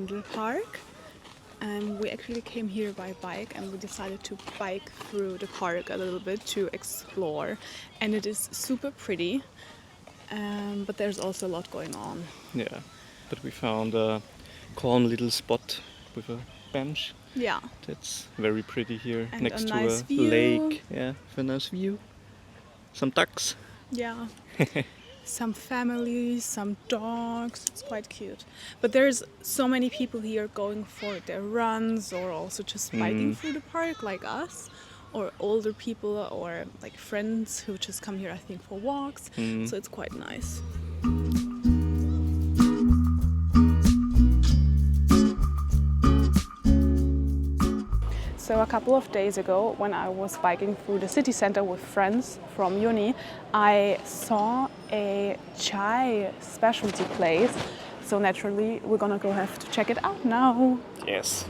from the park. And we actually came here by bike, and we decided to bike through the park a little bit to explore. And it is super pretty, but there's also a lot going on. Yeah, but we found a calm little spot with a bench. Yeah. That's very pretty here, And next a to nice a view. lake. Yeah, with a nice view. Some ducks. Yeah. Some families, some dogs. It's quite cute. But there's so many people here going for their runs or also just biking through the park like us, or older people or like friends who just come here, I think, for walks. So it's quite nice. So a couple of days ago, when I was biking through the city center with friends from uni, I saw a chai specialty place. So naturally, we're gonna go have to check it out now. Yes.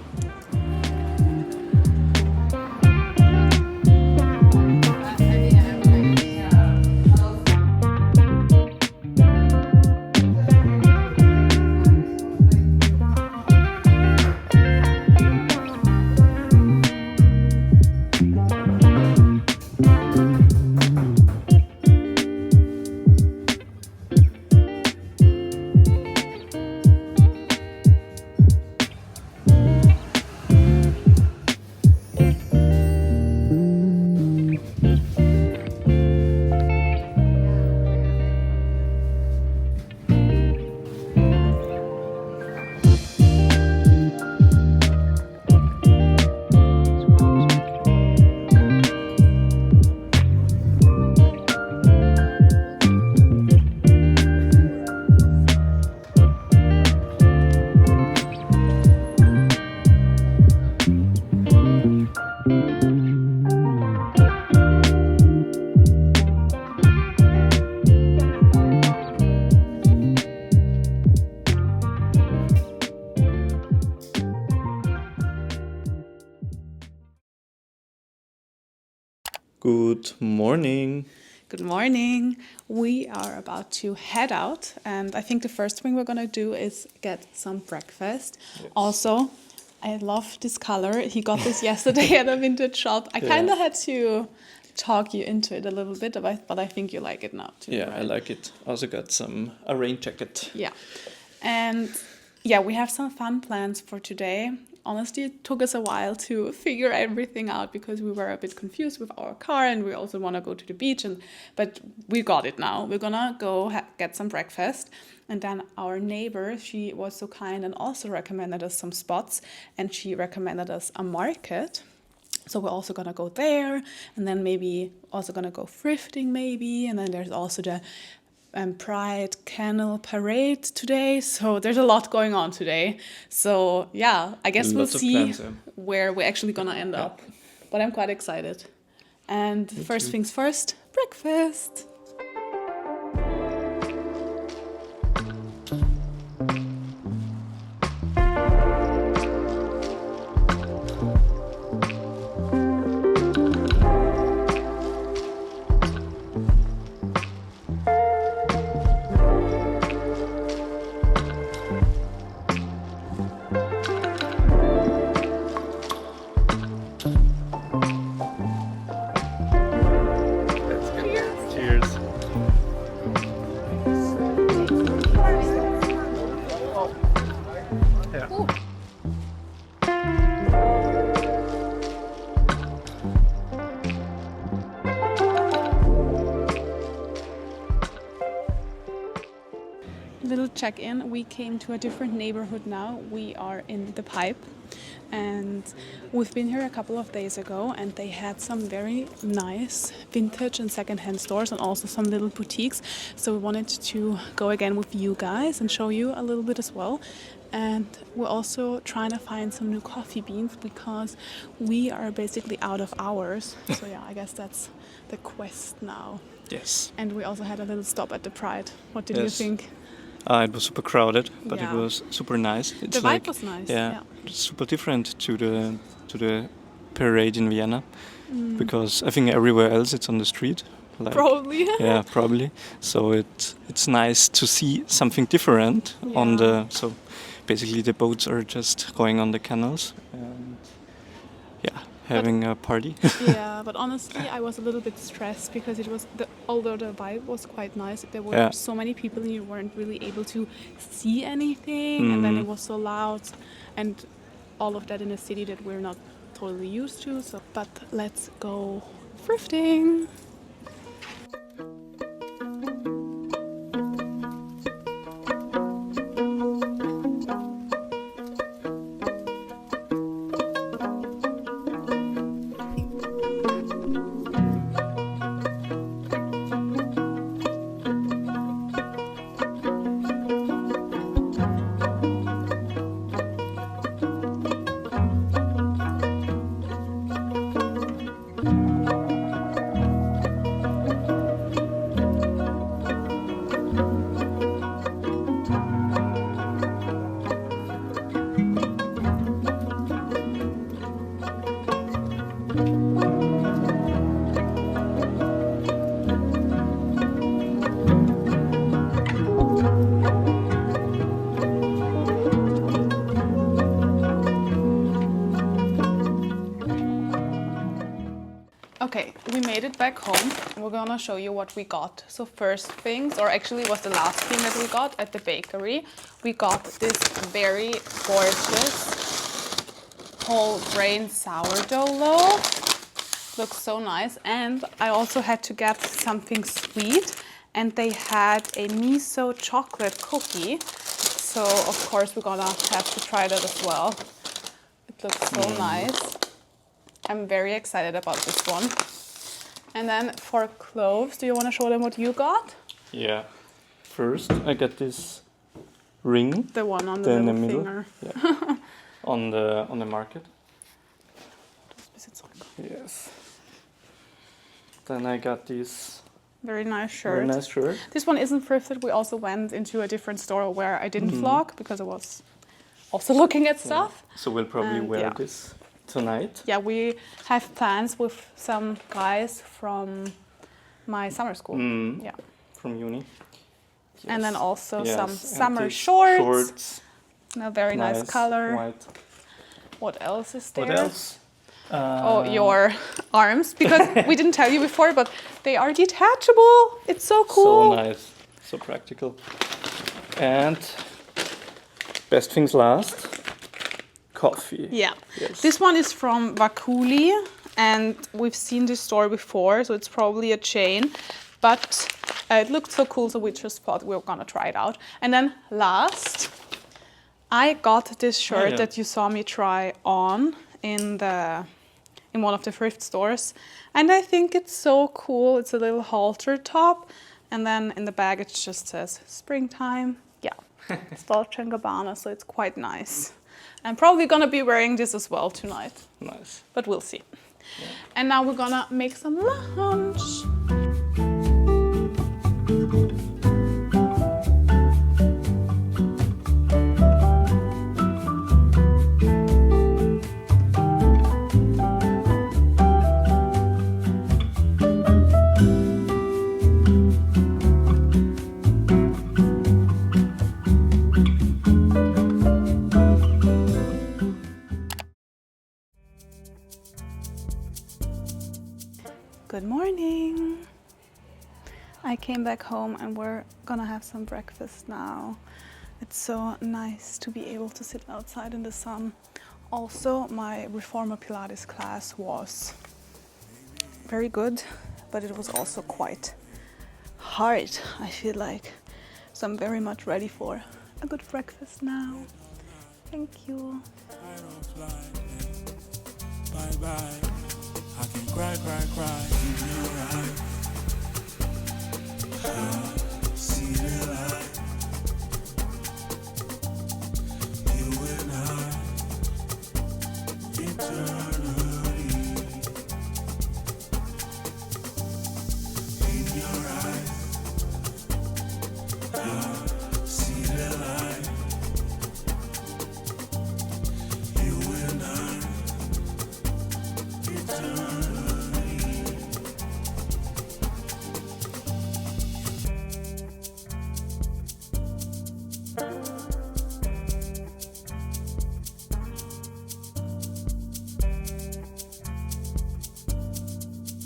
Good morning. Good morning. We are about to head out, and I think the first thing we're gonna do is get some breakfast. Yes. Also, I love this color. He got this yesterday at a vintage shop. I kind of had to talk you into it a little bit, but I think you like it now too. Yeah, right? I like it. Also got a rain jacket. Yeah. And yeah, we have some fun plans for today. Honestly, it took us a while to figure everything out because we were a bit confused with our car, and we also want to go to the beach. But we got it now. We're gonna go get some breakfast, and then our neighbor, she was so kind and also recommended us some spots, and she recommended us a market. So we're also gonna go there, and then maybe also gonna go thrifting maybe, and then there's also the Pride Canal Parade today, so there's a lot going on today. So yeah, I guess we'll see plans, yeah. where we're actually gonna end up. But I'm quite excited. And first things first, breakfast. Cheers. Yeah. Little check-in. We came to a different neighborhood now. We are in the Pipe, and we've been here a couple of days ago, and they had some very nice vintage and secondhand stores and also some little boutiques. So we wanted to go again with you guys and show you a little bit as well. And we're also trying to find some new coffee beans because we are basically out of hours. So yeah, I guess that's the quest now. Yes. And we also had a little stop at the Pride. What did you Yes. think? It was super crowded, but Yeah. it was super nice. The vibe was nice. Yeah, it's super different to the parade in Vienna, because I think everywhere else it's on the street. Like, Probably. Yeah, probably. So it's nice to see something different on Yeah. the basically the boats are just going on the canals and having a party. Yeah, but honestly, I was a little bit stressed because although the vibe was quite nice, there were so many people and you weren't really able to see anything, and then it was so loud, and all of that in a city that we're not totally used to. But let's go thrifting. Okay, we made it back home. We're gonna show you what we got. So first things, or actually it was the last thing that we got at the bakery. We got this very gorgeous whole grain sourdough loaf. Looks so nice. And I also had to get something sweet, and they had a miso chocolate cookie. So of course we're gonna have to try that as well. It looks so nice. I'm very excited about this one. And then for clothes, do you want to show them what you got? Yeah. First, I got this ring. The one on the little finger. Yeah. on the market. Yes. Then I got this very nice shirt. Very nice shirt. This one isn't thrifted. We also went into a different store where I didn't vlog because I was also looking at stuff. So we'll probably wear this tonight. Yeah, we have plans with some guys from my summer school. Yeah. From uni. Yes. And then also some summer shorts. A very nice color. White. What else is there? What else? Your arms, because we didn't tell you before, but they are detachable. It's so cool. So nice. So practical. And best things last. Coffee. Yeah. Yes. This one is from Vakuli, and we've seen this store before, so it's probably a chain, but it looked so cool, so we just thought we were gonna try it out. And then last, I got this shirt that you saw me try on in one of the thrift stores, and I think it's so cool. It's a little halter top, and then in the bag it just says springtime. Yeah, it's Dolce & Gabbana, so it's quite nice. I'm probably gonna be wearing this as well tonight. Nice. But we'll see. Yeah. And now we're gonna make some lunch. Good morning. I came back home and we're gonna have some breakfast now. It's so nice to be able to sit outside in the sun. Also, my reformer Pilates class was very good, but it was also quite hard, I feel like. So I'm very much ready for a good breakfast now. Thank you. Bye bye. I can cry in your eyes. See the light. You and I, eternally. In your eyes, see the light. You and I, eternally.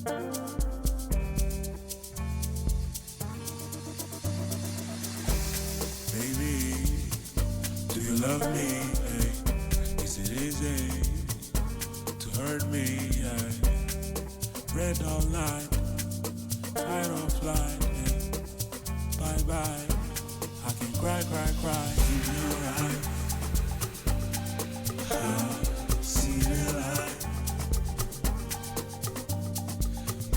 Baby, do you love me? Hey, is it easy to hurt me? Hey, red all night, I don't fly. Hey, bye bye. I can cry, cry, cry. You know right. See the light.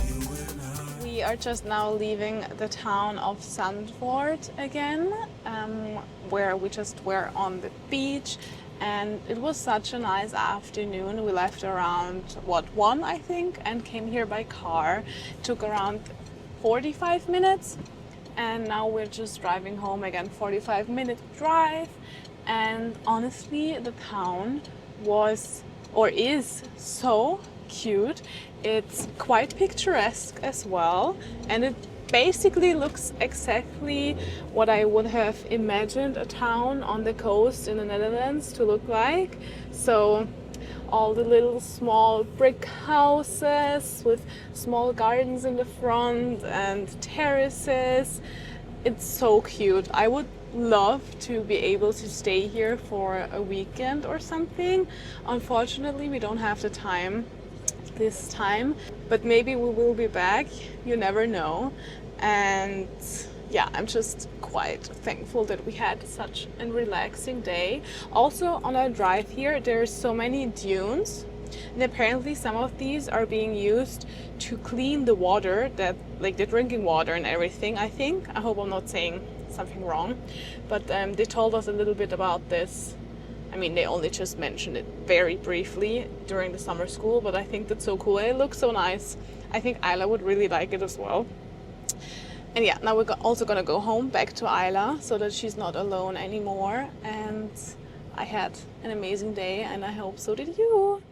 You and I. We are just now leaving the town of Zandvoort again, where we just were on the beach, and it was such a nice afternoon. We left around 1 I think, and came here by car. It took around 45 minutes, and now we're just driving home again. 45-minute drive, and honestly the town was or is so cute. It's quite picturesque as well, and it basically looks exactly what I would have imagined a town on the coast in the Netherlands to look like. So all the little small brick houses with small gardens in the front and terraces. It's so cute. I would love to be able to stay here for a weekend or something. Unfortunately, we don't have the time this time, but maybe we will be back. You never know. And yeah, I'm just quite thankful that we had such a relaxing day. Also, on our drive here, there's so many dunes, and apparently some of these are being used to clean the water, that like the drinking water and everything. I hope I'm not saying something wrong, but they told us a little bit about this. I mean, they only just mentioned it very briefly during the summer school, but I think that's so cool. It looks so nice. I think Isla would really like it as well. And yeah, now we're also gonna go home back to Isla so that she's not alone anymore. And I had an amazing day, and I hope so did you.